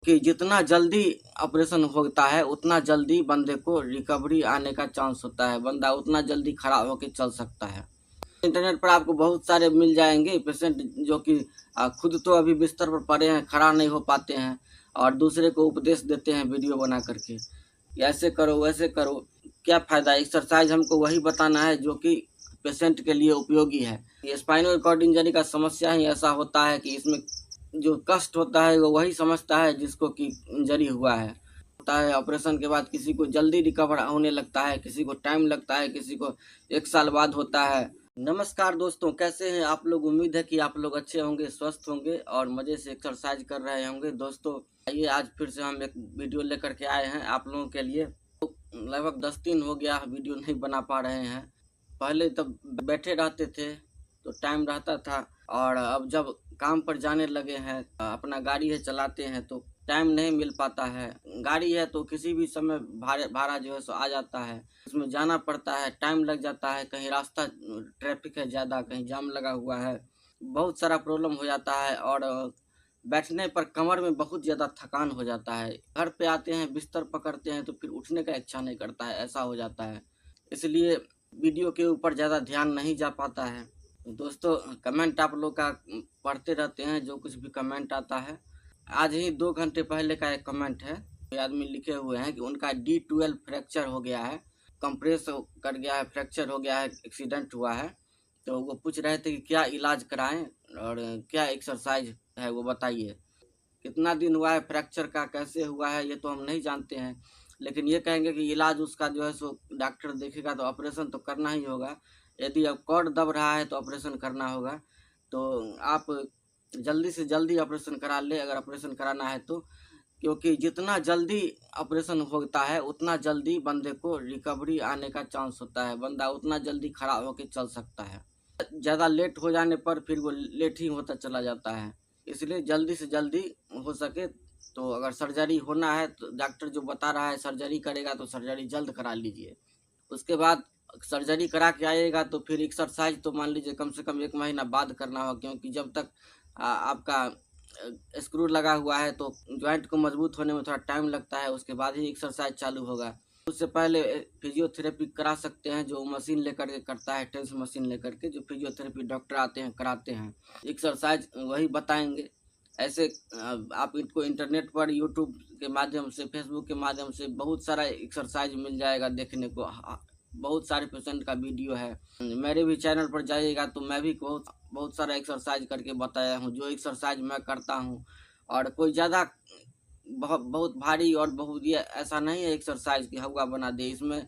कि जितना जल्दी ऑपरेशन होता है उतना जल्दी बंदे को रिकवरी आने का चांस होता है, बंदा उतना जल्दी खड़ा होकर चल सकता है। इंटरनेट पर आपको बहुत सारे मिल जाएंगे पेशेंट जो कि खुद तो अभी बिस्तर पर पड़े हैं, खड़ा नहीं हो पाते हैं और दूसरे को उपदेश देते हैं वीडियो बना करके, ऐसे करो वैसे करो। क्या फ़ायदा? एक्सरसाइज हमको वही बताना है जो कि पेशेंट के लिए उपयोगी है। ये स्पाइनल कॉर्ड इंजरी का समस्या ही ऐसा होता है कि इसमें जो कष्ट होता है वो वही समझता है जिसको कि इंजरी हुआ है। होता है ऑपरेशन के बाद किसी को जल्दी रिकवर होने लगता है, किसी को टाइम लगता है, किसी को 1 साल बाद होता है। नमस्कार दोस्तों, कैसे हैं आप लोग? उम्मीद है कि आप लोग अच्छे होंगे, स्वस्थ होंगे और मज़े से एक्सरसाइज कर रहे होंगे। दोस्तों आइए आज फिर से हम एक वीडियो लेकर के आए हैं आप लोगों के लिए। तो लगभग 10 दिन हो गया वीडियो नहीं बना पा रहे हैं। पहले तब बैठे रहते थे तो टाइम रहता था और अब जब काम पर जाने लगे हैं, अपना गाड़ी है चलाते हैं तो टाइम नहीं मिल पाता है। गाड़ी है तो किसी भी समय भाड़ा जो है सो आ जाता है, उसमें जाना पड़ता है, टाइम लग जाता है, कहीं रास्ता ट्रैफिक है ज़्यादा, कहीं जाम लगा हुआ है, बहुत सारा प्रॉब्लम हो जाता है और बैठने पर कमर में बहुत ज़्यादा थकान हो जाता है। घर पे आते हैं, बिस्तर पकड़ते हैं तो फिर उठने का इच्छा नहीं करता है, ऐसा हो जाता है। इसलिए वीडियो के ऊपर ज़्यादा ध्यान नहीं जा पाता है। दोस्तों कमेंट आप लोग का पढ़ते रहते हैं, जो कुछ भी कमेंट आता है। आज ही 2 घंटे पहले का एक कमेंट है, ये आदमी लिखे हुए हैं कि उनका D12 फ्रैक्चर हो गया है, कंप्रेस कर गया है, फ्रैक्चर हो गया है, एक्सीडेंट हुआ है। तो वो पूछ रहे थे कि क्या इलाज कराएं और क्या एक्सरसाइज है वो बताइए। कितना दिन हुआ है फ्रैक्चर का, कैसे हुआ है ये तो हम नहीं जानते हैं, लेकिन ये कहेंगे कि इलाज उसका जो है सो डॉक्टर देखेगा तो ऑपरेशन तो करना ही होगा। यदि अब कॉर्ड दब रहा है तो ऑपरेशन करना होगा। तो आप जल्दी से जल्दी ऑपरेशन करा ले अगर ऑपरेशन कराना है तो, क्योंकि जितना जल्दी ऑपरेशन होता है उतना जल्दी बंदे को रिकवरी आने का चांस होता है, बंदा उतना जल्दी खड़ा होकर चल सकता है। ज़्यादा लेट हो जाने पर फिर वो लेट ही होता चला जाता है। इसलिए जल्दी से जल्दी हो सके तो अगर सर्जरी होना है तो डॉक्टर जो बता रहा है सर्जरी करेगा तो सर्जरी जल्द करा लीजिए। उसके बाद सर्जरी करा के आइएगा तो फिर एक्सरसाइज तो मान लीजिए कम से कम 1 महीना बाद करना होगा, क्योंकि जब तक आपका स्क्रू लगा हुआ है तो जॉइंट को मजबूत होने में थोड़ा टाइम लगता है, उसके बाद ही एक्सरसाइज चालू होगा। उससे पहले फिजियोथेरेपी करा सकते हैं, जो मशीन लेकर के करता है, टेंस मशीन लेकर के जो फिजियोथेरेपी डॉक्टर आते हैं कराते हैं। एक्सरसाइज वही बताएंगे। ऐसे आप इनको इंटरनेट पर यूट्यूब के माध्यम से, फेसबुक के माध्यम से बहुत सारा एक्सरसाइज मिल जाएगा देखने को। बहुत सारे पेशेंट का वीडियो है, मेरे भी चैनल पर जाइएगा तो मैं भी बहुत बहुत सारा एक्सरसाइज करके बताया हूँ, जो एक्सरसाइज मैं करता हूँ। और कोई ज़्यादा बहुत बहुत भारी और बहुत ये ऐसा नहीं है एक्सरसाइज की हवा बना दे। इसमें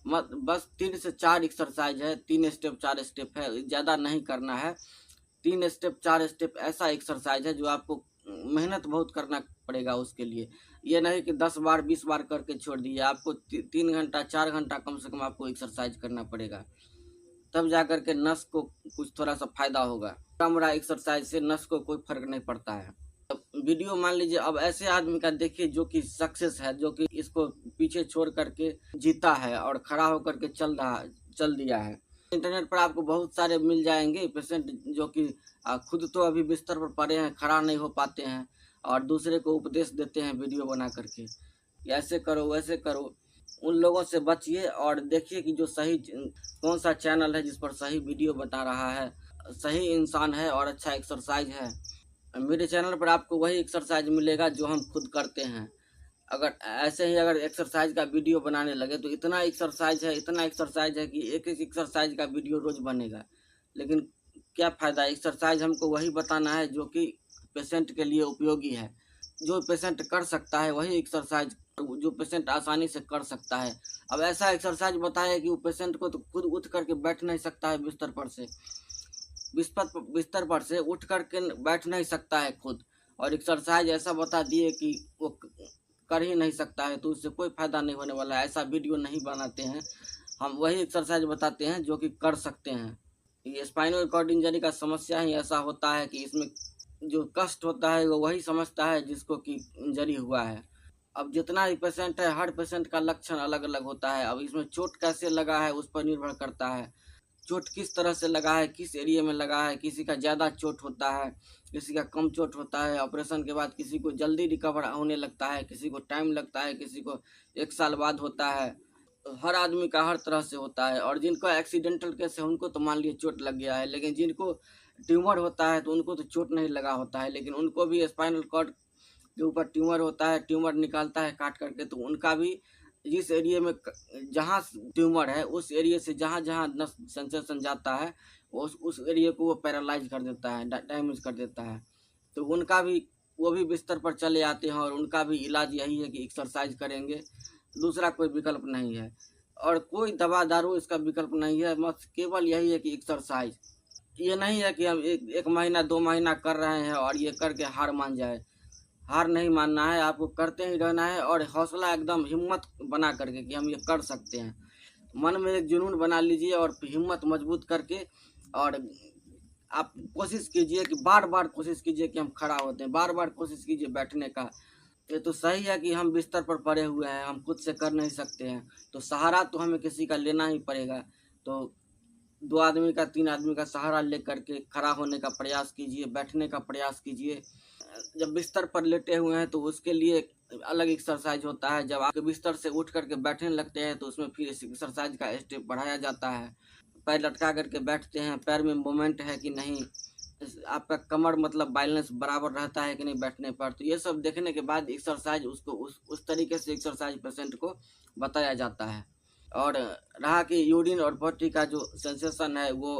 मत बस 3 से 4 एक्सरसाइज है, 3 स्टेप 4 स्टेप है, ज़्यादा नहीं करना है। 3 स्टेप 4 स्टेप ऐसा एक्सरसाइज है जो आपको मेहनत बहुत करना पड़ेगा उसके लिए। ये नहीं कि 10 बार 20 बार करके छोड़ दिए, आपको 3 घंटा 4 घंटा कम से कम आपको एक्सरसाइज करना पड़ेगा, तब जा कर के नस को कुछ थोड़ा सा फायदा होगा। कमरा एक्सरसाइज से नस को कोई फर्क नहीं पड़ता है। अब वीडियो मान लीजिए, अब ऐसे आदमी का देखिए जो कि सक्सेस है, जो कि इसको पीछे छोड़ करके जीता है और खड़ा होकर के चल दिया है। इंटरनेट पर आपको बहुत सारे मिल जाएंगे पेशेंट जो कि खुद तो अभी बिस्तर पर पड़े हैं, खड़ा नहीं हो पाते हैं और दूसरे को उपदेश देते हैं वीडियो बना करके, ऐसे करो वैसे करो। उन लोगों से बचिए और देखिए कि जो सही कौन सा चैनल है जिस पर सही वीडियो बता रहा है, सही इंसान है और अच्छा एक्सरसाइज है। मेरे चैनल पर आपको वही एक्सरसाइज मिलेगा जो हम खुद करते हैं। अगर ऐसे ही अगर एक्सरसाइज का वीडियो बनाने लगे तो इतना एक्सरसाइज है, इतना एक्सरसाइज है कि एक एक एक्सरसाइज का वीडियो रोज बनेगा, लेकिन क्या फ़ायदा? एक्सरसाइज हमको वही बताना है जो कि पेशेंट के लिए उपयोगी है। जो पेशेंट कर सकता है वही एक्सरसाइज, जो पेशेंट आसानी से कर सकता है। अब ऐसा एक्सरसाइज बताए कि वो पेशेंट को तो खुद उठ करके बैठ नहीं सकता है, बिस्तर पर से उठ करके बैठ नहीं सकता है खुद, और एक्सरसाइज ऐसा बता दिए कि वो कर ही नहीं सकता है, तो उससे कोई फ़ायदा नहीं होने वाला है। ऐसा वीडियो नहीं बनाते हैं, हम वही एक्सरसाइज बताते हैं जो कि कर सकते हैं। ये स्पाइनल कॉर्ड इंजरी का समस्या ही ऐसा होता है कि इसमें जो कष्ट होता है वो वही समझता है जिसको कि इंजरी हुआ है। अब जितना भी पेशेंट है, हर पेशेंट का लक्षण अलग अलग होता है। अब इसमें चोट कैसे लगा है उस पर निर्भर करता है, चोट किस तरह से लगा है, किस एरिया में लगा है। किसी का ज़्यादा चोट होता है, किसी का कम चोट होता है। ऑपरेशन के बाद किसी को जल्दी रिकवर होने लगता है, किसी को टाइम लगता है, किसी को 1 साल बाद होता है। तो हर आदमी का हर तरह से होता है। और जिनको एक्सीडेंटल केस है उनको तो मान लीजिए चोट लग गया है, लेकिन जिनको ट्यूमर होता है तो उनको तो चोट नहीं लगा होता है, लेकिन उनको भी स्पाइनल कॉर्ड के ऊपर ट्यूमर होता है, ट्यूमर निकालता है काट करके, तो उनका भी जिस एरिया में जहाँ ट्यूमर है उस एरिया से जहाँ जहाँ नस सेंसेशन जाता है उस एरिया को वो पैरालाइज कर देता है, डैमेज कर देता है। तो उनका भी वो भी बिस्तर पर चले आते हैं और उनका भी इलाज यही है कि एक्सरसाइज करेंगे, दूसरा कोई विकल्प नहीं है। और कोई दवा दारू इसका विकल्प नहीं है, बस केवल यही है कि एक्सरसाइज। ये नहीं है कि हम एक महीना 2 महीना कर रहे हैं और ये करके हार मान जाए। हार नहीं मानना है, आपको करते ही रहना है और हौसला एकदम हिम्मत बना करके कि हम ये कर सकते हैं। मन में एक जुनून बना लीजिए और हिम्मत मजबूत करके, और आप कोशिश कीजिए कि बार बार कोशिश कीजिए कि हम खड़ा होते हैं, बार बार कोशिश कीजिए बैठने का। ये तो सही है कि हम बिस्तर पर पड़े हुए हैं, हम खुद से कर नहीं सकते हैं, तो सहारा तो हमें किसी का लेना ही पड़ेगा। तो 2 आदमी का 3 आदमी का सहारा लेकर के खड़ा होने का प्रयास कीजिए, बैठने का प्रयास कीजिए। जब बिस्तर पर लेटे हुए हैं तो उसके लिए अलग एक्सरसाइज होता है। जब आप बिस्तर से उठ करके बैठने लगते हैं तो उसमें फिर इस एक्सरसाइज का स्टेप बढ़ाया जाता है। पैर लटका करके बैठते हैं, पैर में मूवमेंट है कि नहीं, आपका कमर मतलब बैलेंस बराबर रहता है कि नहीं बैठने पर। तो ये सब देखने के बाद एक्सरसाइज उसको उस तरीके से एक्सरसाइज पेशेंट को बताया जाता है। और रहा कि यूरिन और पॉटी का जो सेंसेशन है वो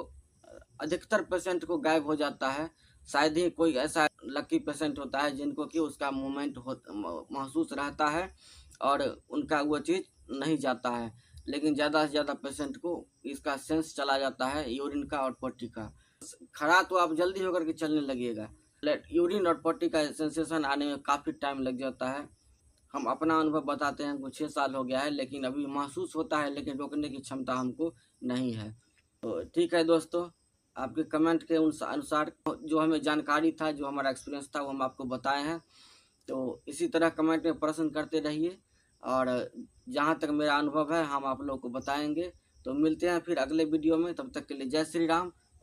अधिकतर पेशेंट को गायब हो जाता है। शायद ही कोई ऐसा लकी पेशेंट होता है जिनको कि उसका मूवमेंट महसूस रहता है और उनका वो चीज़ नहीं जाता है, लेकिन ज़्यादा से ज़्यादा पेशेंट को इसका सेंस चला जाता है, यूरिन का और पॉटी का। खड़ा तो आप जल्दी होकर के चलने लगिएगा, यूरिन और पॉटी का सेंसेशन आने में काफ़ी टाइम लग जाता है। हम अपना अनुभव बताते हैं, कुछ 6 साल हो गया है, लेकिन अभी महसूस होता है, लेकिन रोकने की क्षमता हमको नहीं है। तो ठीक है दोस्तों, आपके कमेंट के अनुसार जो हमें जानकारी था, जो हमारा एक्सपीरियंस था, वो हम आपको बताए हैं। तो इसी तरह कमेंट में प्रश्न करते रहिए और जहाँ तक मेरा अनुभव है हम आप लोगों को बताएंगे। तो मिलते हैं फिर अगले वीडियो में, तब तक के लिए जय श्री राम।